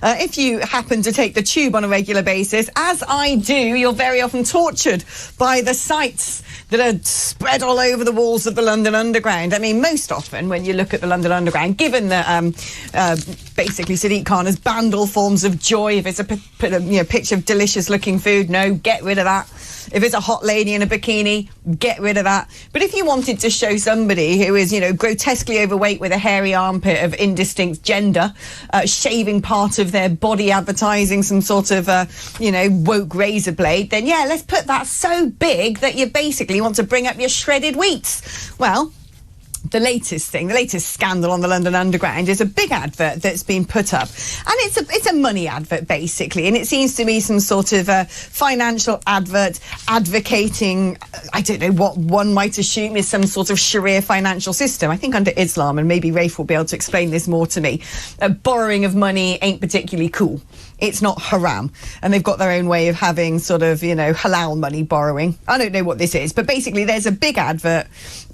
If you happen to take the tube on a regular basis, as I do, you're very often tortured by the sights that are spread all over the walls of the London Underground. I mean, most often when you look at the London Underground, given that basically Sadiq Khan has banned all forms of joy. If it's a picture of delicious-looking food, no, get rid of that. If it's a hot lady in a bikini, get rid of that. But if you wanted to show somebody who is, grotesquely overweight with a hairy armpit of indistinct gender, shaving part of their body, advertising some sort of, woke razor blade, then yeah, let's put that so big that you basically want to bring up your shredded wheats. Well, the latest scandal on the London Underground is a big advert that's been put up, and it's a money advert basically, and it seems to be some sort of financial advert advocating, I don't know what one might assume is some sort of Sharia financial system. I think under Islam, and maybe Rafe will be able to explain this more to me, borrowing of money ain't particularly cool. It's not haram, and they've got their own way of having sort of, halal money borrowing. I don't know what this is, but basically there's a big advert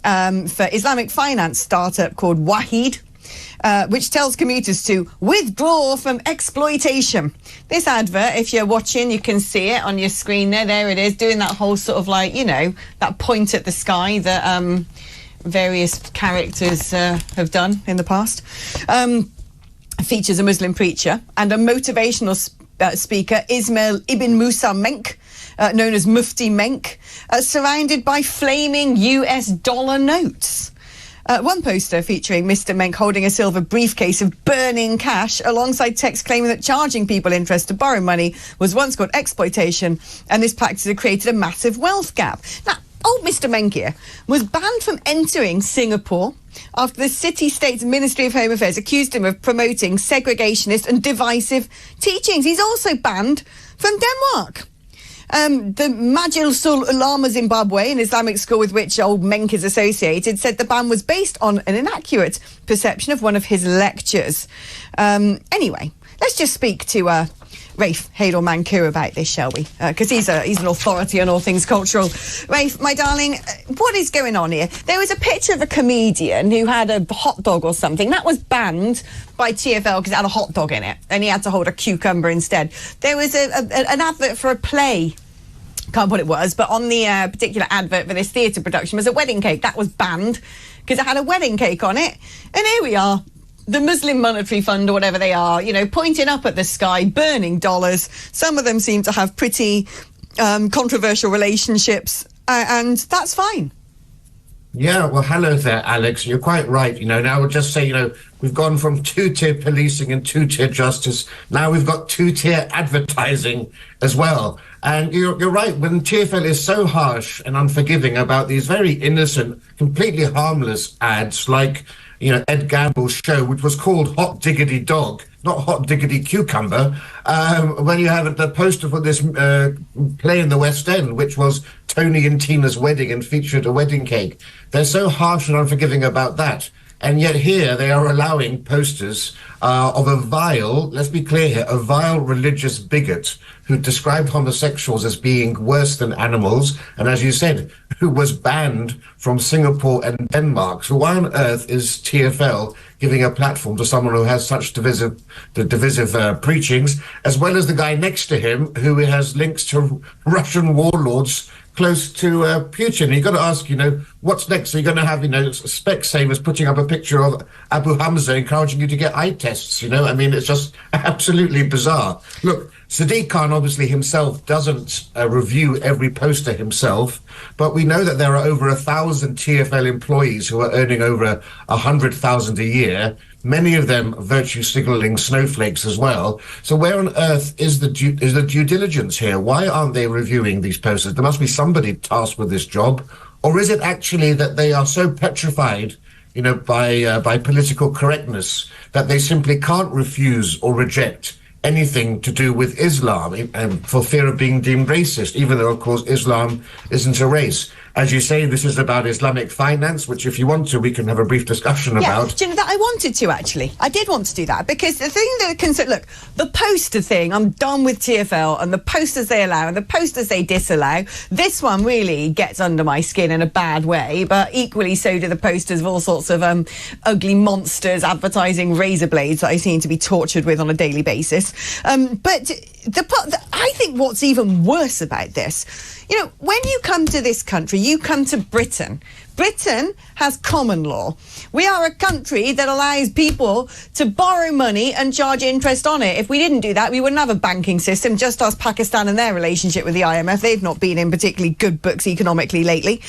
for Islamic finance startup called Waheed, which tells commuters to withdraw from exploitation. This advert, if you're watching, you can see it on your screen there. There it is, doing that whole sort of that point at the sky that various characters have done in the past. Features a Muslim preacher and a motivational speaker, Ismail Ibn Musa Menk, known as Mufti Menk, surrounded by flaming US dollar notes. One poster featuring Mr. Menk holding a silver briefcase of burning cash alongside text claiming that charging people interest to borrow money was once called exploitation, and this practice had created a massive wealth gap. Now, old Mr. Menk here was banned from entering Singapore after the city-state's Ministry of Home Affairs accused him of promoting segregationist and divisive teachings. He's also banned from Denmark. The Majil Sul Ulama Zimbabwe, an Islamic school with which old Menk is associated, said the ban was based on an inaccurate perception of one of his lectures. Anyway, let's just speak to Rafe Heydel-Mankoo about this, shall we? Because he's an authority on all things cultural. Rafe, my darling, what is going on here? There was a picture of a comedian who had a hot dog or something. That was banned by TfL because it had a hot dog in it, and he had to hold a cucumber instead. There was an advert for a play. Can't what it was, but on the particular advert for this theatre production was a wedding cake. That was banned because it had a wedding cake on it. And here we are. The Muslim Monetary Fund, or whatever they are, pointing up at the sky, burning dollars. Some of them seem to have pretty controversial relationships, and that's fine. Yeah, well, hello there, Alex. You're quite right. Now we'll just say, we've gone from two-tier policing and two-tier justice. Now we've got two-tier advertising as well. And you're right, when TfL is so harsh and unforgiving about these very innocent, completely harmless ads like Ed Gamble's show, which was called Hot Diggity Dog, not Hot Diggity Cucumber, when you have the poster for this play in the West End, which was Tony and Tina's wedding and featured a wedding cake. They're so harsh and unforgiving about that. And yet here they are allowing posters of a vile, let's be clear here, a vile religious bigot who described homosexuals as being worse than animals, and as you said, who was banned from Singapore and Denmark. So why on earth is TfL giving a platform to someone who has such divisive preachings, as well as the guy next to him who has links to Russian warlords close to Putin? You've got to ask, what's next? Are you going to have, Specsavers putting up a picture of Abu Hamza encouraging you to get eye tests? It's just absolutely bizarre. Look, Sadiq Khan obviously himself doesn't review every poster himself, but we know that there are over 1,000 TfL employees who are earning over 100,000 a year. Many of them virtue signaling snowflakes as well. So where on earth is the due diligence here? Why aren't they reviewing these posters? There must be somebody tasked with this job. Or is it actually that they are so petrified, by political correctness that they simply can't refuse or reject anything to do with Islam for fear of being deemed racist, even though, of course, Islam isn't a race? as you say, this is about Islamic finance, which if you want to, we can have a brief discussion about. Do you know that I wanted to, actually? I did want to do that, because the thing that look, the poster thing, I'm done with TfL and the posters they allow and the posters they disallow. This one really gets under my skin in a bad way, but equally so do the posters of all sorts of ugly monsters advertising razor blades that I seem to be tortured with on a daily basis. But I think what's even worse about this, you know, when you come to this country, you come to Britain. Britain has common law. We are a country that allows people to borrow money and charge interest on it. If we didn't do that, we wouldn't have a banking system. Just ask Pakistan and their relationship with the IMF. They've not been in particularly good books economically lately.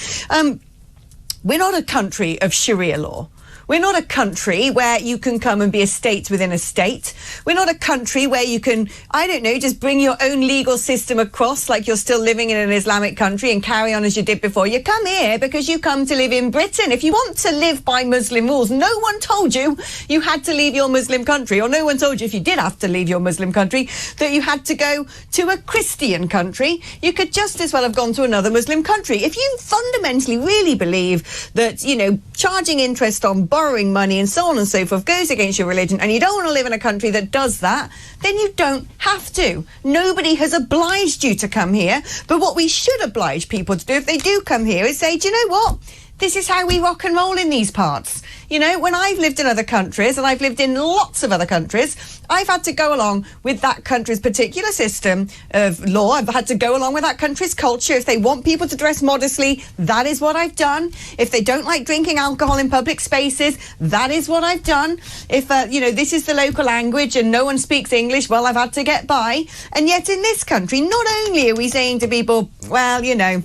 We're not a country of Sharia law. We're not a country where you can come and be a state within a state. We're not a country where you can, I don't know, just bring your own legal system across like you're still living in an Islamic country and carry on as you did before. You come here because you come to live in Britain. If you want to live by Muslim rules, no one told you you had to leave your Muslim country, or no one told you if you did have to leave your Muslim country that you had to go to a Christian country. You could just as well have gone to another Muslim country. If you fundamentally really believe that, you know, charging interest on borrowing money and so on and so forth goes against your religion, and you don't want to live in a country that does that, then you don't have to. Nobody has obliged you to come here. But what we should oblige people to do if they do come here is say, do you know what? This is how we rock and roll in these parts. You know, when I've lived in other countries, and I've lived in lots of other countries, I've had to go along with that country's particular system of law. I've had to go along with that country's culture. If they want people to dress modestly, that is what I've done. If they don't like drinking alcohol in public spaces, that is what I've done. If, you know, this is the local language and no one speaks English, well, I've had to get by. And yet in this country, not only are we saying to people, well, you know,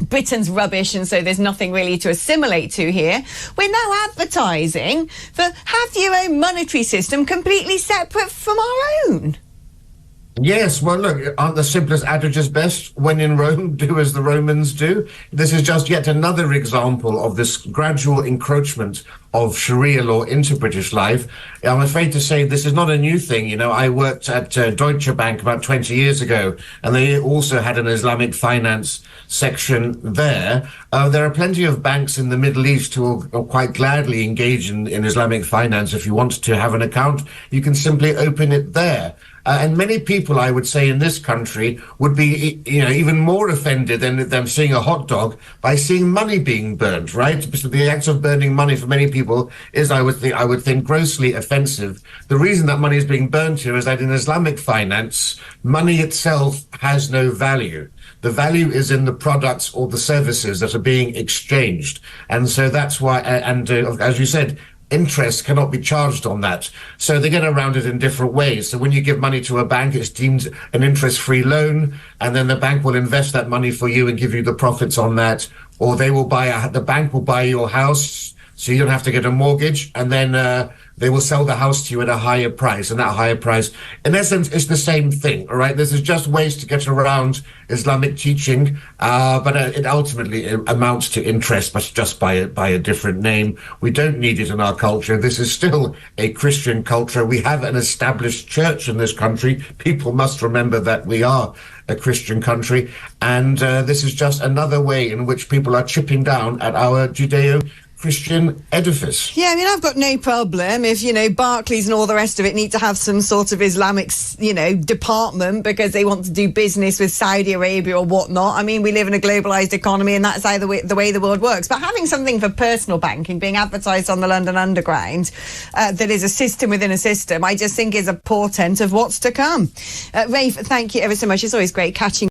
Britain's rubbish and so there's nothing really to assimilate to here, we're now advertising for have your own monetary system completely separate from our own. Yes, well, look, aren't the simplest adages best? When in Rome, do as the Romans do. This is just yet another example of this gradual encroachment of Sharia law into British life. I'm afraid to say this is not a new thing. You know, I worked at Deutsche Bank about 20 years ago, and they also had an Islamic finance section there. There are plenty of banks in the Middle East who will quite gladly engage in Islamic finance. If you want to have an account, you can simply open it there. And many people, I would say, in this country would be, you know, even more offended than them seeing a hot dog by seeing money being burnt, right? Because the act of burning money for many people is, I would think, grossly offensive. The reason that money is being burnt here is that in Islamic finance, money itself has no value. The value is in the products or the services that are being exchanged. And so that's why, as you said, interest cannot be charged on that. So they get around it in different ways. So when you give money to a bank, it's deemed an interest-free loan, and then the bank will invest that money for you and give you the profits on that. Or they will the bank will buy your house, so you don't have to get a mortgage, and then they will sell the house to you at a higher price, and that higher price, in essence, is the same thing, all right? This is just ways to get around Islamic teaching, but it ultimately amounts to interest, but just by a different name. We don't need it in our culture. This is still a Christian culture. We have an established church in this country. People must remember that we are a Christian country, and this is just another way in which people are chipping down at our Judeo-Christian edifice. Yeah, I mean, I've got no problem if, you know, Barclays and all the rest of it need to have some sort of Islamic, you know, department because they want to do business with Saudi Arabia or whatnot. I mean, we live in a globalised economy and that's how the way the world works. But having something for personal banking being advertised on the London Underground that is a system within a system, I just think is a portent of what's to come. Rafe, thank you ever so much. It's always great catching